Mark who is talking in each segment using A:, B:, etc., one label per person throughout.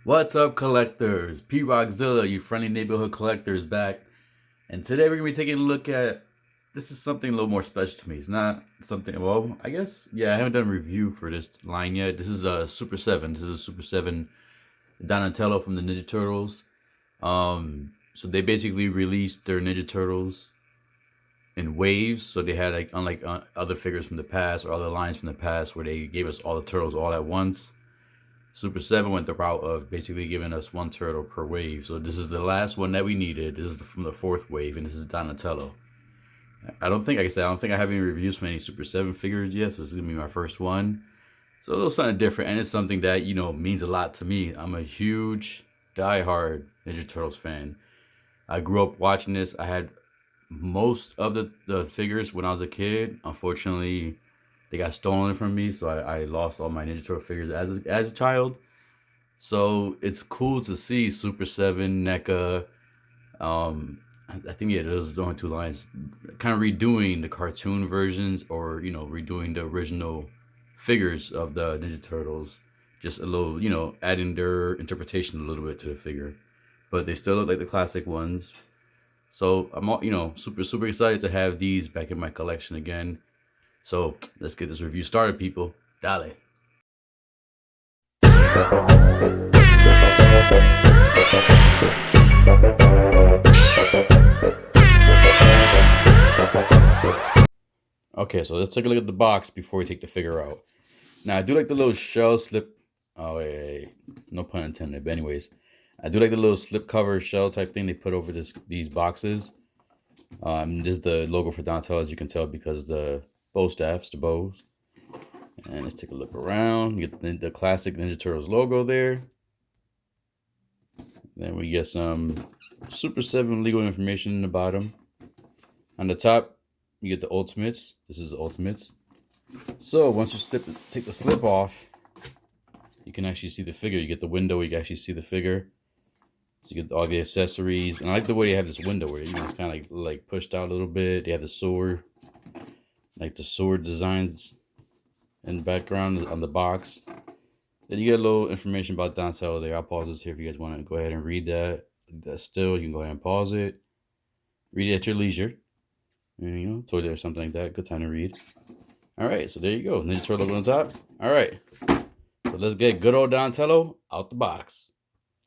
A: What's up, collectors? P-Rockzilla, your friendly neighborhood collector, is back. And today we're going to be taking a look at, this is something a little more special to me. It's not something, well, I guess, yeah, I haven't done a review for this line yet. This is a Super 7. This is a Super 7 Donatello from the Ninja Turtles. So they basically released their Ninja Turtles in waves. So they had, like, unlike other figures from the past or other lines from the past where they gave us all the turtles all at once. Super 7 went the route of basically giving us one turtle per wave. So this is the last one that we needed. This is from the fourth wave, and this is Donatello. I don't think, like I said, I don't think I have any reviews for any Super 7 figures yet, so this is going to be my first one. So a little something different, and it's something that, means a lot to me. I'm a huge, diehard Ninja Turtles fan. I grew up watching this. I had most of the figures when I was a kid. Unfortunately, they got stolen from me, so I lost all my Ninja Turtle figures as a child. So it's cool to see Super 7, NECA. I think, yeah, those are the only two lines. Kind of redoing the cartoon versions or, redoing the original figures of the Ninja Turtles. Just a little, adding their interpretation a little bit to the figure. But they still look like the classic ones. So I'm, super, super excited to have these back in my collection again. So let's get this review started, people. Dale. Okay, so let's take a look at the box before we take the figure out. Now, I do like the little shell slip. Oh, wait, no pun intended. But anyways, I do like the little slip cover shell type thing they put over these boxes. This is the logo for Donatello, as you can tell, because the bow staffs, the bows. And let's take a look around. You get the classic Ninja Turtles logo there. Then we get some Super 7 legal information in the bottom. On the top, you get the Ultimates. This is the Ultimates. So once you take the slip off, you can actually see the figure. You get the window, you can actually see the figure. So you get all the accessories. And I like the way they have this window where it's kind of like pushed out a little bit. They have the sword, like the sword designs in the background on the box. Then you get a little information about Donatello there. I'll pause this here if you guys want to go ahead and read that. Still, you can go ahead and pause it. Read it at your leisure. And, toilet or something like that. Good time to read. All right, so there you go. Ninja Turtle logo on top. All right, so let's get good old Donatello out the box.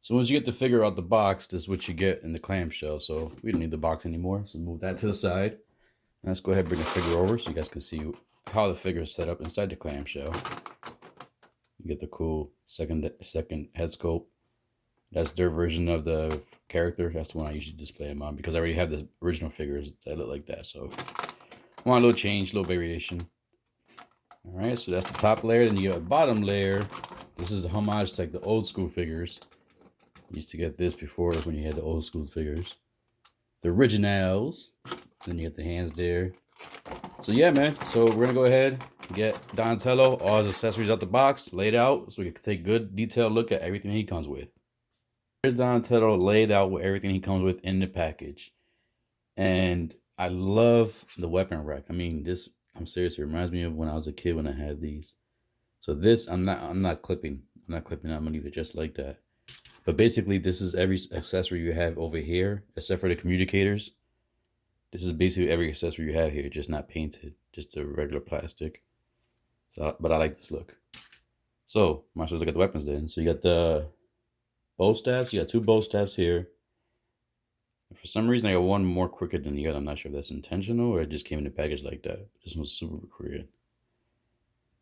A: So once you get the figure out the box, this is what you get in the clamshell. So we don't need the box anymore. So move that to the side. Let's go ahead and bring the figure over so you guys can see how the figure is set up inside the clamshell. You get the cool second head sculpt. That's their version of the character. That's the one I usually display them on because I already have the original figures that look like that. So I want a little change, a little variation. All right, so that's the top layer. Then you got a bottom layer. This is a homage to like the old school figures. You used to get this before when you had the old school figures. The originals. Then you get the hands there. So yeah, man. So we're gonna go ahead and get Donatello, all his accessories out the box, laid out, so we can take a good detailed look at everything he comes with. Here's Donatello laid out with everything he comes with in the package. And I love the weapon rack. I mean, this, I'm serious, it reminds me of when I was a kid when I had these. So this, I'm not clipping. I'm not clipping. I'm gonna leave it just like that. But basically, this is every accessory you have over here, except for the communicators. This is basically every accessory you have here, just not painted, just a regular plastic. So, but I like this look. So, might as well look at the weapons then. So you got the bow staffs. You got two bow staffs here. For some reason, I got one more crooked than the other. I'm not sure if that's intentional or it just came in the package like that. This one's super crooked.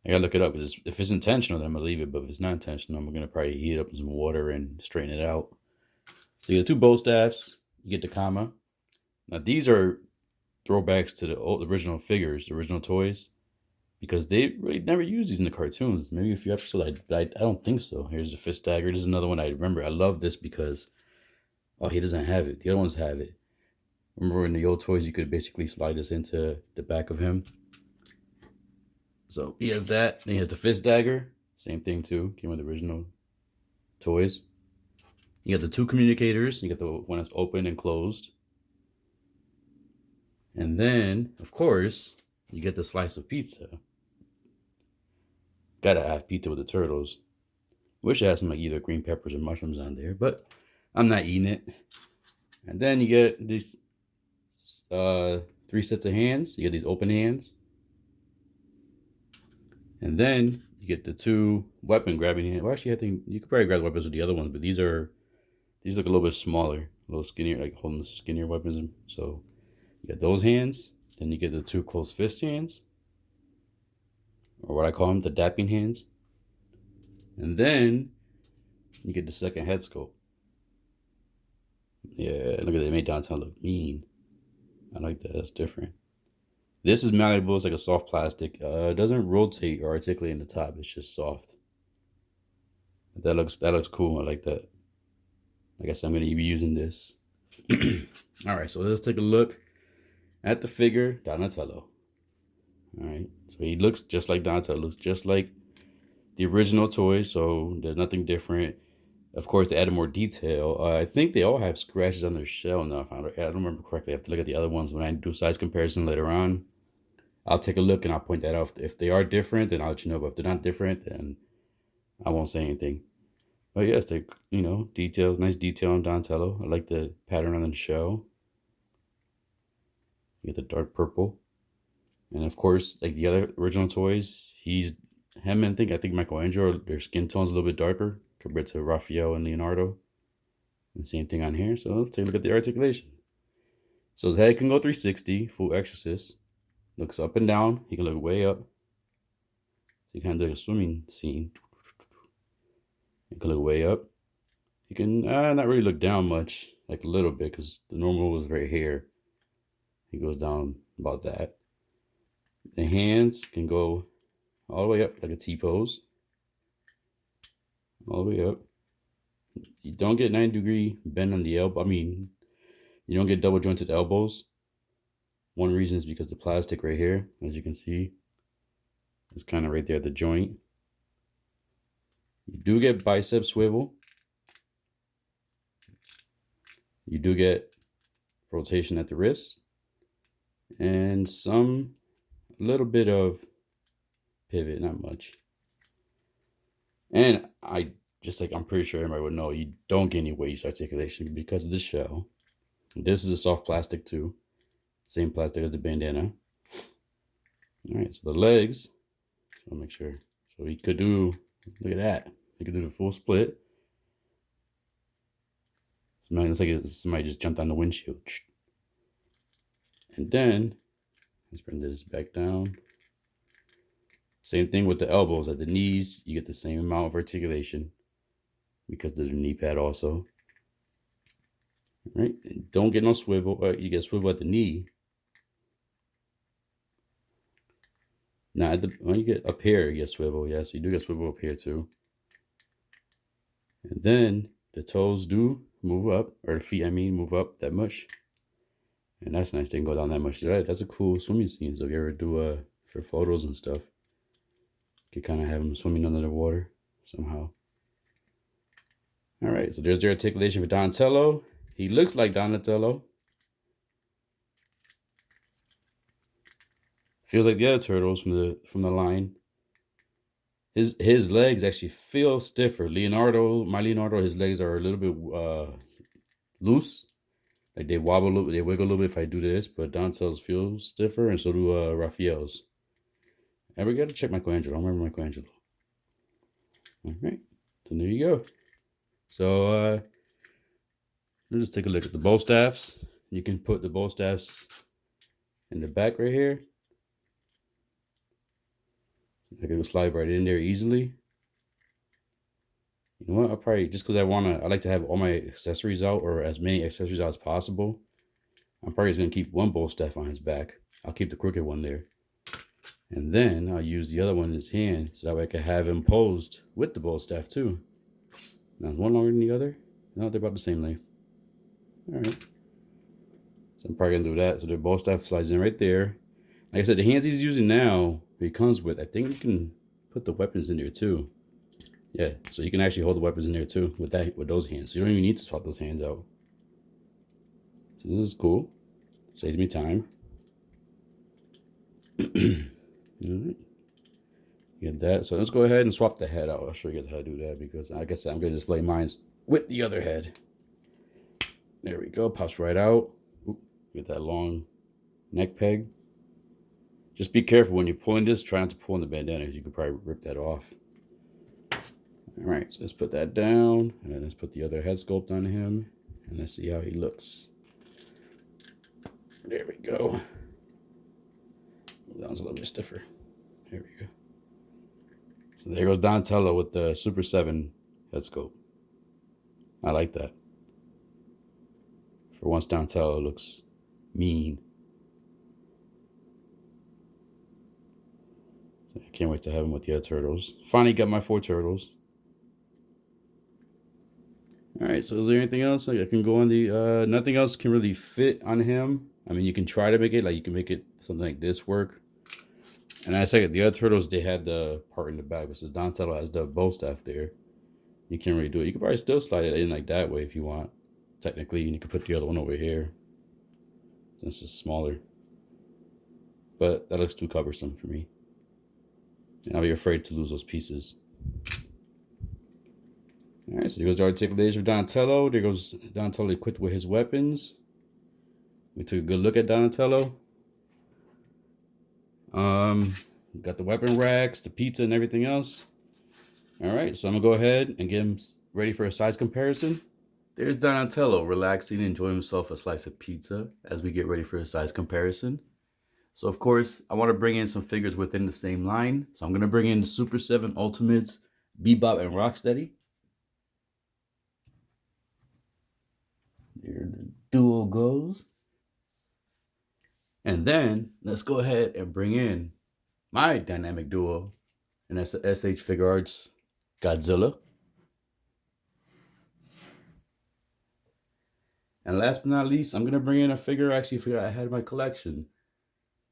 A: I gotta look it up because if it's intentional, then I'm gonna leave it. But if it's not intentional, I'm gonna probably heat it up in some water and straighten it out. So you get two bow staffs. You get the comma. Now these are throwbacks to the original figures, the original toys, because they really never used these in the cartoons. Maybe a few episodes, I don't think so. Here's the fist dagger. This is another one I remember. I love this because, oh, he doesn't have it. The other ones have it. Remember in the old toys, you could basically slide this into the back of him. So he has that. Then he has the fist dagger. Same thing too. Came with the original toys. You got the two communicators. You got the one that's open and closed. And then, of course, you get the slice of pizza. Gotta have pizza with the turtles. Wish I had some like either green peppers or mushrooms on there, but I'm not eating it. And then you get these 3 sets of hands. You get these open hands. And then you get the 2 weapon grabbing hands. Well, actually, I think you could probably grab the weapons with the other ones, but these look a little bit smaller, a little skinnier, like holding the skinnier weapons. So you get those hands. Then you get the 2 closed fist hands, or what I call them, the dapping hands. And then you get the second head sculpt. Yeah, look at that. It made Downtown look mean. I like that. That's different. This is malleable. It's like a soft plastic. It doesn't rotate or articulate in the top. It's just soft. That looks cool. I like that. Like I said, I'm going to be using this. All right, so let's take a look at the figure Donatello. All right, so he looks just like Donatello. Looks just like the original toy. So there's nothing different. Of course, they added more detail. I think they all have scratches on their shell now. I don't remember correctly. I have to look at the other ones when I do size comparison later on. I'll take a look and I'll point that out. If they are different, then I'll let you know. But if they're not different, then I won't say anything. But yes, they, details, nice detail on Donatello. I like the pattern on the shell. You get the dark purple. And of course, like the other original toys, I think Michelangelo, their skin tone's a little bit darker compared to Raphael and Leonardo. And same thing on here. So let's take a look at the articulation. So his head can go 360, full exorcist. Looks up and down. He can look way up. So you kind of do like a swimming scene. He can look way up. He can not really look down much, like a little bit, because the normal was right here. He goes down about that. The hands can go all the way up like a T-pose. All the way up. You don't get 90-degree bend on the elbow. I mean, you don't get double jointed elbows. One reason is because the plastic right here, as you can see, is kind of right there at the joint. You do get bicep swivel. You do get rotation at the wrist. And a little bit of pivot, not much. And I'm pretty sure everybody would know, you don't get any waist articulation because of the shell. This is a soft plastic too. Same plastic as the bandana. All right, so the legs, so I'll make sure. So he could do, look at that. He could do the full split. It's like somebody just jumped on the windshield. And then, let's bring this back down. Same thing with the elbows. At the knees, you get the same amount of articulation because of the knee pad also. All right, don't get no swivel. You get swivel at the knee. Now, when you get up here, you get swivel. Yes, you do get swivel up here too. And then the toes do move up, or the feet, move up that much. And that's nice. They can go down that much. That's a cool swimming scene. So if you ever do for photos and stuff, you can kind of have them swimming under the water somehow. All right, so there's the articulation for Donatello. He looks like Donatello. Feels like the other turtles from the line. His legs actually feel stiffer. My Leonardo, his legs are a little bit loose. Like they wobble, they wiggle a little bit if I do this, but Donatello's feel stiffer, and so do Raphael's. And we gotta check Michelangelo. I remember Michelangelo. All right, so there you go. So let's just take a look at the bow staffs. You can put the bow staffs in the back right here. I can slide right in there easily. You know what? I'll probably, just because I like to have all my accessories out, or as many accessories out as possible. I'm probably just gonna keep one bow staff on his back. I'll keep the crooked one there. And then I'll use the other one in his hand, so that way I can have him posed with the bow staff too. Now, is one longer than the other? No, they're about the same length. All right. So I'm probably gonna do that. So the bow staff slides in right there. Like I said, the hands he's using now, he comes with, I think you can put the weapons in there too. Yeah, so you can actually hold the weapons in there too with those hands. So you don't even need to swap those hands out. So this is cool. Saves me time. All right. Get that. So let's go ahead and swap the head out. I'll show you guys how to do that because like I said, I'm going to display mine with the other head. There we go. Pops right out. Oop, get that long neck peg. Just be careful when you're pulling this. Try not to pull in the bandana because you could probably rip that off. All right, so let's put that down. And then let's put the other head sculpt on him. And let's see how he looks. There we go. That was a little bit stiffer. There we go. So there goes Donatello with the Super 7 head sculpt. I like that. For once, Donatello looks mean. I can't wait to have him with the other turtles. Finally got my 4 turtles. All right, so is there anything else I can go on the, nothing else can really fit on him. I mean, you can try to make it, like you can make it something like this work. And I say the other turtles, they had the part in the back, but since Donatello has the bow staff there, you can't really do it. You could probably still slide it in like that way if you want. Technically, you could put the other one over here since it's smaller. But that looks too cumbersome for me. And I'll be afraid to lose those pieces. All right, so there goes the articulation of Donatello. There goes Donatello equipped with his weapons. We took a good look at Donatello. Got the weapon racks, the pizza, and everything else. All right, so I'm gonna go ahead and get him ready for a size comparison. There's Donatello relaxing, enjoying himself a slice of pizza as we get ready for a size comparison. So of course, I want to bring in some figures within the same line. So I'm gonna bring in the Super 7 Ultimates, Bebop and Rocksteady. There the duo goes. And then let's go ahead and bring in my dynamic duo, and that's the SH Figure Arts Godzilla. And last but not least, I'm going to bring in a figure I had in my collection.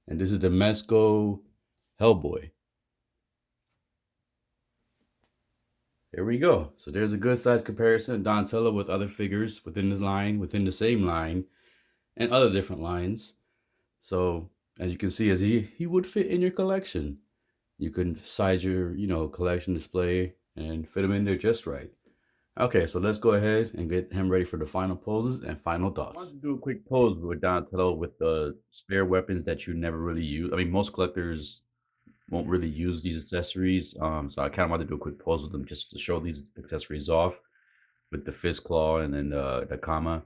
A: And this is the Mezco Hellboy. There we go. So there's a good size comparison of Donatello with other figures within the line, within the same line, and other different lines. So as you can see, as he would fit in your collection. You can size your, collection display and fit him in there just right. Okay, so let's go ahead and get him ready for the final poses and final thoughts. I want to do a quick pose with Donatello with the spare weapons that you never really use. I mean, most collectors won't really use these accessories. So I kind of want to do a quick pose with them just to show these accessories off with the fist claw and then the kama.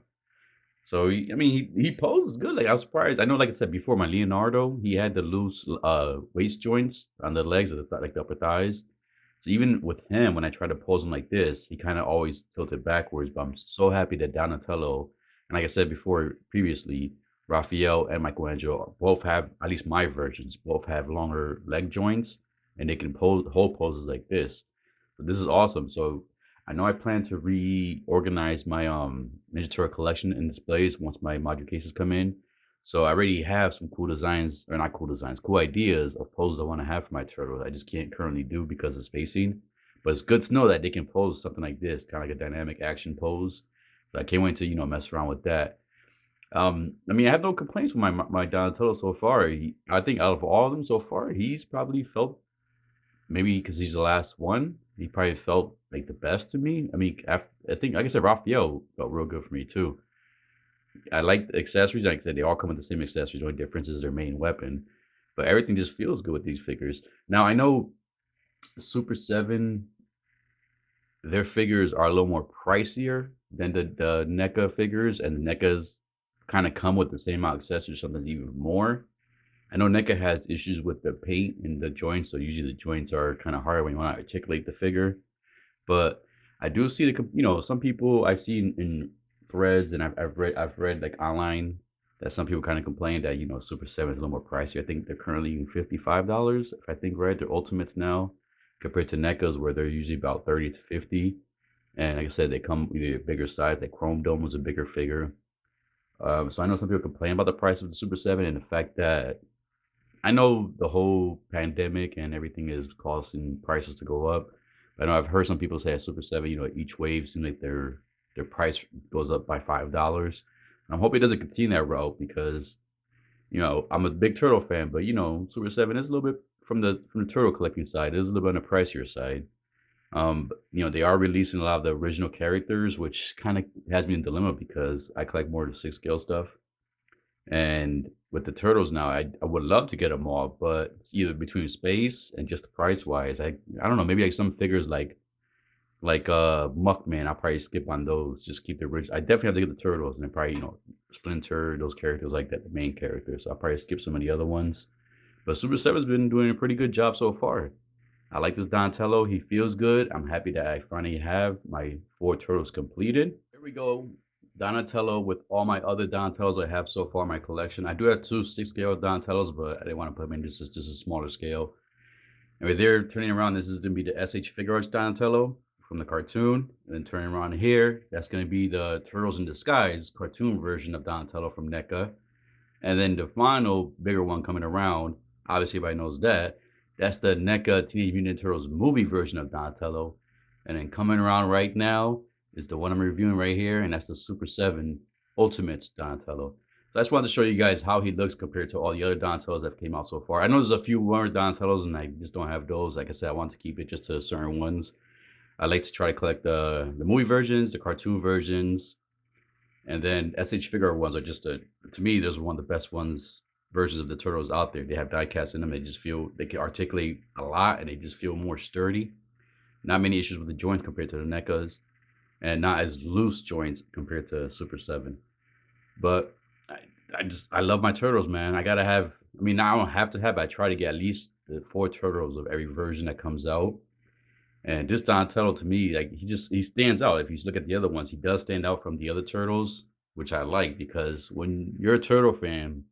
A: So he poses good. Like I was surprised. I know, like I said before, my Leonardo, he had the loose waist joints on the legs of like the upper thighs. So even with him, when I try to pose him like this, he kind of always tilted backwards. But I'm so happy that Donatello, and like I said before previously, Raphael and Michelangelo both have, at least my versions, both have longer leg joints, and they can hold poses like this. So this is awesome. So I know I plan to reorganize my Ninja Turtle collection and displays once my module cases come in. So I already have some cool designs, or not cool designs, cool ideas of poses I want to have for my turtles. I just can't currently do because of spacing. But it's good to know that they can pose something like this, kind of like a dynamic action pose. So I can't wait to, mess around with that. I have no complaints with my Donatello so far. I think out of all of them so far, he's probably felt, maybe because he's the last one, he probably felt like the best to me. I think, like I said, Raphael felt real good for me too. I like the accessories. Like I said, they all come with the same accessories. The only difference is their main weapon. But everything just feels good with these figures. Now, I know Super 7, their figures are a little more pricier than the NECA figures. And the NECAs kind of come with the same amount of accessories, sometimes even more. I know NECA has issues with the paint and the joints. So usually the joints are kind of hard when you want to articulate the figure. But I do see some people I've seen in threads, and I've read like online that some people kind of complain that Super 7 is a little more pricey. I think they're currently $55, if I think right. They're Ultimates now compared to NECAs where they're usually about 30 to 50. And like I said, they come with a bigger size. Like Chrome Dome was a bigger figure. So I know some people complain about the price of the Super 7 and the fact that I know the whole pandemic and everything is causing prices to go up. I know I've heard some people say at Super 7, each wave seems like their price goes up by $5. I'm hoping it doesn't continue that route because, I'm a big Turtle fan, but Super 7 is a little bit from the turtle collecting side. It is a little bit on the pricier side. They are releasing a lot of the original characters, which kind of has me in a dilemma because I collect more of the 6 scale stuff. And with the turtles now, I would love to get them all, but it's either between space and just price wise. I don't know, maybe like some figures like Muckman, I'll probably skip on those. Just keep the original. I definitely have to get the turtles and then probably, Splinter, those characters like that, the main characters. So I'll probably skip some of the other ones. But Super 7's been doing a pretty good job so far. I like this Donatello. He feels good. I'm happy that I finally have my 4 turtles completed. Here we go. Donatello with all my other Donatellos I have so far in my collection. I do have 2 6-scale Donatellos, but I didn't want to put them in just a smaller scale. And right there, turning around, this is going to be the SH Figure Arts Donatello from the cartoon. And then turning around here, that's going to be the Turtles in Disguise cartoon version of Donatello from NECA. And then the final bigger one coming around, obviously everybody knows that. That's the NECA Teenage Mutant Ninja Turtles movie version of Donatello. And then coming around right now is the one I'm reviewing right here, and that's the Super 7 Ultimates Donatello. So I just wanted to show you guys how he looks compared to all the other Donatellos that came out so far. I know there's a few more Donatellos, and I just don't have those. Like I said, I want to keep it just to certain ones. I like to try to collect the movie versions, the cartoon versions, and then SH figure ones are just to me, those are one of the best versions of the turtles out there. They have die casts in them. They can articulate a lot, and they just feel more sturdy. Not many issues with the joints compared to the NECAs, and not as loose joints compared to Super 7. But I love my turtles, man. I gotta have. I mean, I don't have to have. I try to get at least the 4 turtles of every version that comes out. And this Donatello, to me, like he stands out. If you look at the other ones, he does stand out from the other turtles, which I like because when you're a turtle fan,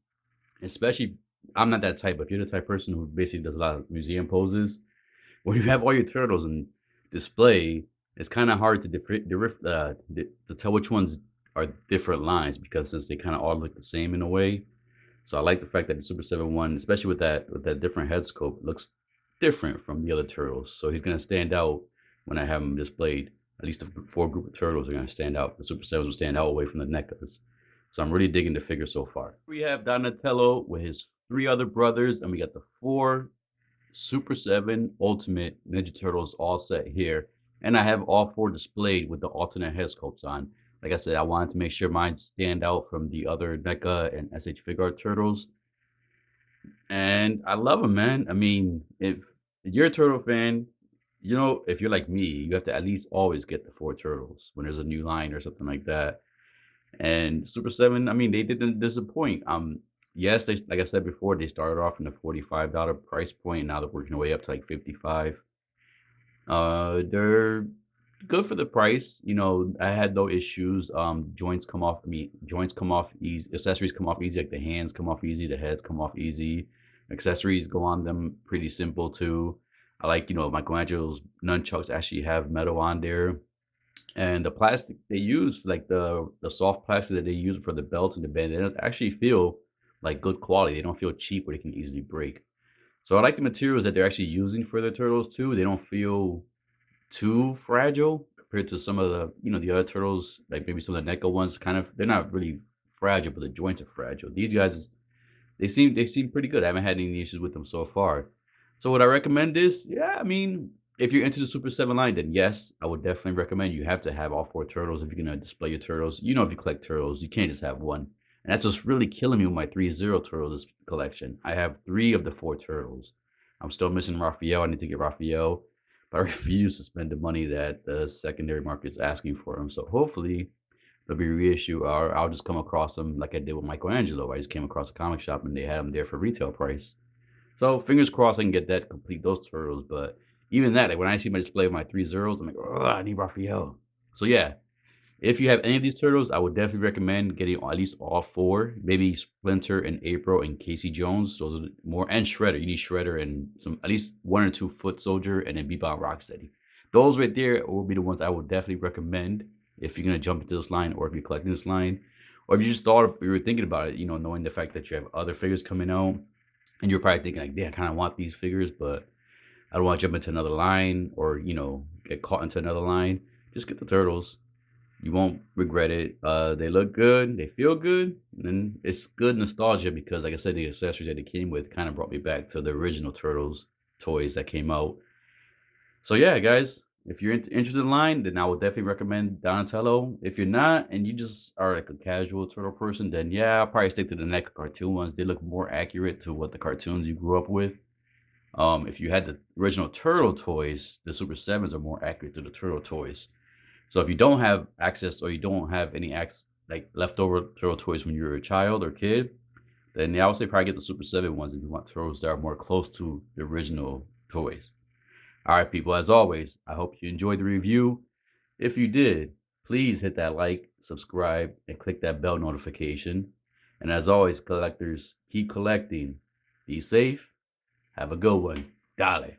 A: especially I'm not that type, but if you're the type of person who basically does a lot of museum poses, when you have all your turtles in display, it's kind of hard to tell which ones are different lines because since they kind of all look the same in a way. So I like the fact that the Super 7 one, especially with that different head scope, looks different from the other turtles. So he's gonna stand out when I have him displayed. At least the 4 group of turtles are gonna stand out. The Super 7s will stand out away from the NECAs. So I'm really digging the figure so far. We have Donatello with his 3 other brothers, and we got the 4 Super 7 Ultimate Ninja Turtles all set here. And I have all 4 displayed with the alternate head sculpts on. Like I said, I wanted to make sure mine stand out from the other NECA and SH Figuart turtles. And I love them, man. I mean, if you're a turtle fan, if you're like me, you have to at least always get the 4 turtles when there's a new line or something like that. And Super 7, I mean, they didn't disappoint. Yes, they like I said before, they started off in the $45 price point, and now they're working their way up to like 55. They're good for the price. I had no issues. Joints come off. Joints come off easy. Accessories come off easy. Like the hands come off easy. The heads come off easy. Accessories go on them pretty simple too. I like, Michelangelo's nunchucks actually have metal on there. And the plastic they use, like the soft plastic that they use for the belt and the bandanas, actually feel like good quality. They don't feel cheap where they can easily break. So I like the materials that they're actually using for the turtles too. They don't feel too fragile compared to some of the other turtles, like maybe some of the NECA ones. They're not really fragile, but the joints are fragile. These guys, they seem pretty good. I haven't had any issues with them so far. So would I recommend this? Yeah, I mean, if you're into the Super 7 line, then yes, I would definitely recommend you have to have all 4 turtles if you're gonna display your turtles. If you collect turtles, you can't just have one. And that's what's really killing me with my 3-0 turtles collection. I have 3 of the 4 turtles. I'm still missing Raphael. I need to get Raphael, but I refuse to spend the money that the secondary market is asking for them. So hopefully there'll be a reissue, or I'll just come across them like I did with Michelangelo. I just came across a comic shop and they had them there for retail price. So fingers crossed I can get that, complete those turtles. But even that, like when I see my display of my 3 zeros, I'm like, oh, I need Raphael. So yeah, if you have any of these turtles, I would definitely recommend getting at least all 4. Maybe Splinter and April and Casey Jones. Those are more, and Shredder. You need Shredder and at least 1 or 2 Foot Soldier, and then Bebop and Rocksteady. Those right there will be the ones I would definitely recommend if you're gonna jump into this line, or if you're collecting this line, or if you just you were thinking about it. Knowing the fact that you have other figures coming out, and you're probably thinking like, yeah, I kind of want these figures, but I don't want to jump into another line or get caught into another line. Just get the turtles. You won't regret it. They look good, they feel good, and it's good nostalgia because, like I said, the accessories that it came with kind of brought me back to the original Turtles toys that came out. So yeah, guys, if you're interested in line, then I would definitely recommend Donatello. If you're not, and you just are like a casual turtle person, then yeah, I'll probably stick to the NECA cartoon ones. They look more accurate to what the cartoons you grew up with. If you had the original Turtle toys, the Super Sevens are more accurate to the Turtle toys. So if you don't have access or you don't have any like leftover Turtle toys when you were a child or kid, then yeah, I would say probably get the Super 7 ones if you want Turtles that are more close to the original toys. All right, people, as always, I hope you enjoyed the review. If you did, please hit that like, subscribe, and click that bell notification. And as always, collectors, keep collecting. Be safe. Have a good one. Dale.